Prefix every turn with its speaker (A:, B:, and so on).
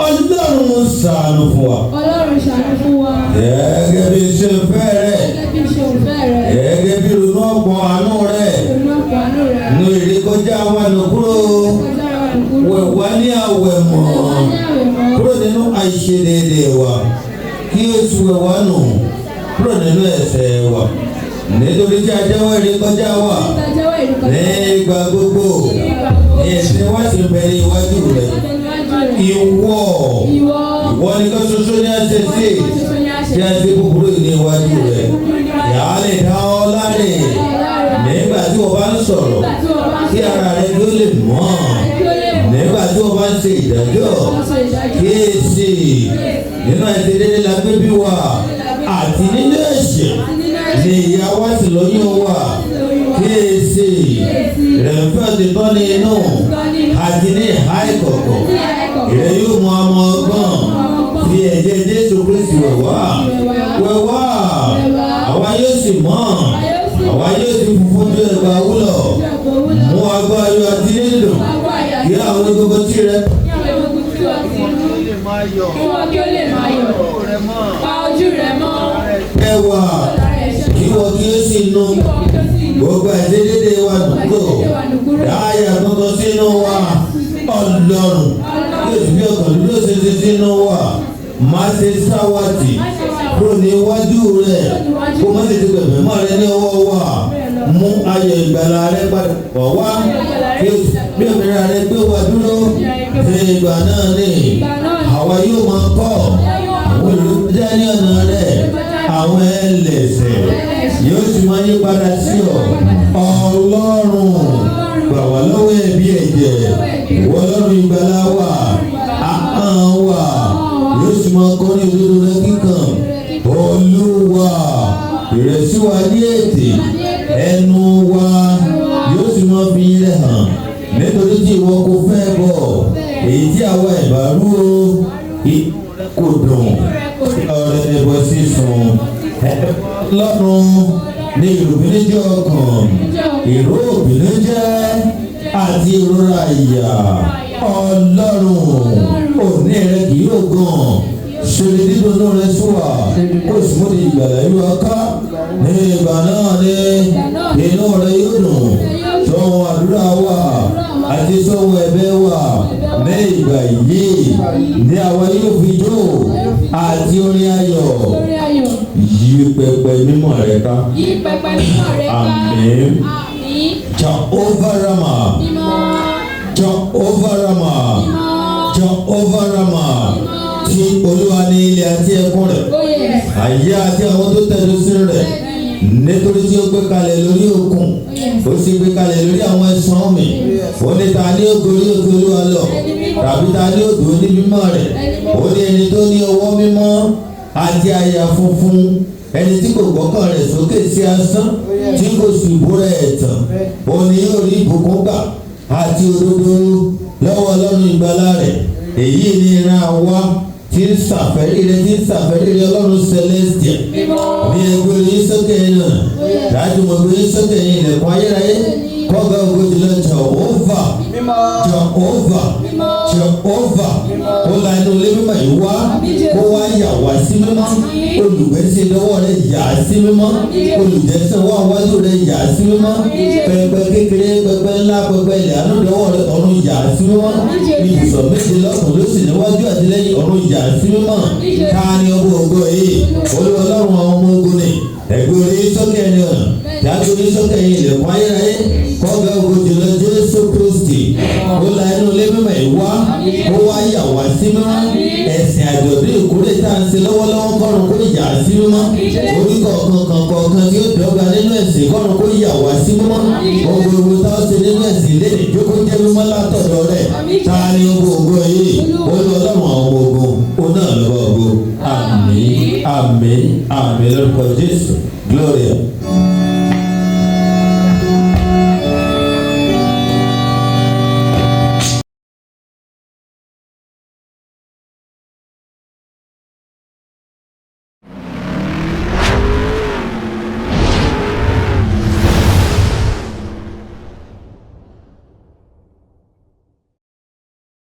A: Ọlọ́run ṣàánú fún wa.
B: Ọlọ́run ṣàánú fún wa.
A: Gẹ́gẹ́ bí ṣe ń fẹ́ rẹ̀.
B: Gẹ́gẹ́ bí ṣe ń fẹ́ rẹ̀.
A: Gẹ́gẹ́ bí ronú ọ̀pọ̀ àánú rẹ̀.
B: Ronú ọ̀pọ̀ àánú rẹ̀.
A: Nu ìrékọjá àwọn àlòkúrò. Wẹ̀ wá ní àwẹ̀ mọ́. Kúrò nínú àìṣedéédé wa. Kí Jésù wẹ̀ wá nù. Kúrò nínú ẹ̀ṣẹ̀ wa. Nítorí tí a jẹ́wọ́ ìrékọjá wa. Ní ìgbà gbogbo. Ní ẹ̀ṣẹ̀ wa sì bẹ̀rẹ̀ iwájú rẹ̀. Ìwọ ni kan ṣoṣo ní àṣẹ sí tí a ṣe búburú ní iwájú rẹ̀. Yàrá lè dá ọ láre nígbà tí o bá ń sọ̀rọ̀ kí ara rẹ tó lè mọ́. Nígbà tí o bá ń ṣe ìdájọ́ kíyèsí nínú àìṣedéédé la gbé bí wa àti nínú ẹ̀ṣẹ̀ ni ìyá wa sì lóyún wa. Kíyèsí rẹ̀ ń fẹ́ ti tọ́ ní inú àti ní ìhà ìkọ̀kọ̀. Ìrẹ́ yóò mú ọmọ ọgbọ́n fi ẹ̀jẹ̀ Jésù Kristi wẹ̀ wá. Àwa yóò sì mọ́. Àwa yóò sì funfun bí ẹgbàá wúlọ̀. Mú agbá ayọ̀ àti nílò kí àwọn gbogbo tí rẹ.
B: Kí wọ́n kí ó lè máa yọ̀. Pa ojú rẹ̀ mọ́.
A: Ẹwà kí wọ́n kí ó sì nu gbogbo àìṣedéédé wa dùnkúrò dáyà tuntun sínú wa Ọlọ́run yóò sì bí ọkàn dúró ṣe sínú wa má ṣe sáwàtì kúrò níwájú rẹ̀ kó má ṣe ti pẹ̀pẹ̀ mọ́ rẹ ní ọwọ́ wa mú ayọ̀ ìgbàlà rẹ padà bọ̀ wá bí òmìnira rẹ gbé wa dúró ṣe ìgbà náà ní àwa yóò máa kọ́ àwọn olùdíje ní ọ̀nà rẹ̀ àwọn ẹlẹ́ṣẹ̀ yóò sì máa yí padà sí ọ Ọlọ́run gbà wá lọ́wọ́ ẹ̀bi ẹ̀jẹ̀ ìwọ Ọlọ́run ìgbàlà wa ahọ́n wa yóò sì máa kọ́ ní òdodo rẹ kíkan Olúwa ìrẹsì wa ní ètè ẹnu wa yóò sì máa fi rẹ̀ hàn nítorí tí ìwọ kò fẹ́ bọ̀ èyí tí àwa ìbárú kò dùn ọ̀rẹ́ ẹ̀bọ̀ sísun lọ́rùn ní ìròbìnújẹ́ ọkàn ìró òbìnújẹ́ àti ìrora ìyà Ọlọ́run òní rẹ kì yóò gàn ṣèlè dídùn rẹ sùwà kó sì mú ìgbàlà ìlú ọká ní ìgbà náà ní inú rẹ yóò dùn sọ́wọ́n àdúrà wa àti sọ́wọ́n ẹ̀bẹ̀ wa ní ìgbà yìí ní àwa yóò fi jó àti orin ayọ̀ yí pẹpẹ mímọ́ rẹ ká. Àmín. Jehovah Ramah. Jehovah Ramah. Jehovah Ramah. Tí Olúwa ní ilé àti ẹkún rẹ̀ ayé àti àwọn tó tẹ̀dó sí rẹ̀ nítorí tí ó gbé kalẹ̀ lórí òkun ó sì gbé kalẹ̀ lórí àwọn ẹ̀sán omi ó ní ta ní ó gorí òkè Olúwa lọ tàbí ta ní ó dúró ní mímọ́ rẹ̀ ó ní ẹni tó ní ọwọ́ mímọ́ àti àyà funfun ẹni tí kò gbọ́kàn rẹ̀ sókè sí asán tí kò sì búra ẹ̀tàn ó ní yóò rí ìbùkún gbà àti òdodo lọ́wọ́ Ọlọ́run ìgbàlà rẹ̀ èyí ni ìran wa tí ń ṣàfẹ́rí rẹ Ọlọ́run celestial ní ẹgbẹ́ orí sókè náà dájú mọ́ orí sókè yìí ilẹ̀kùn ayérayé kọ́gà ogójì lọ Jehovah ó la inú ilé mímọ́ yìí wá kó wá yà wá sí mímọ́ olùgbẹ́sẹ̀ lọ́wọ́ rẹ̀ yà á sí mímọ́ olùjẹ́sẹ̀ wá wájú rẹ̀ yà á sí mímọ́ pẹpẹ kékeré pẹpẹ ńlá pẹpẹ ilẹ̀ àánú lọ́wọ́ rẹ̀ ọ̀run yà á sí mímọ́ ibùsọ̀ méje lọ́kùn ló sì níwájú àtìlẹ́yìn ọ̀run yà á sí mímọ́ káàní ọgbọ ògo yìí Olúwa Ọlọ́run àwọn ọmọ ogun ni ẹgbẹ́ orí sókè ẹni ọ̀nà dájú orí sókè yìí ilẹ̀kùn ayérayé kọ́gà ogójì lọ Jésù Kristi ó la inú ilé mímọ́ yìí wá ó wá yà wá sí mímọ́ ẹ̀sìn àjọ̀dún ìkórè tá à ń ṣe lọ́wọ́lọ́wọ́ kọ́run kó yà sí mímọ́ orí kọ̀ọ̀kan tí ó dọ́gba nínú ẹ̀sìn kọ́run kó yà wá sí mímọ́ gbogbo tá a ṣe nínú ẹ̀sìn lé ìjókòó jẹ́ mímọ́ látọ̀dọ̀ rẹ̀ ta ni ọgbọ ògo yìí Olúwa Ọlọ́run àwọn ọmọ ogun ó náà lọ́wọ́ ògo àmín àmín àmín lórúkọ Jésù gloria.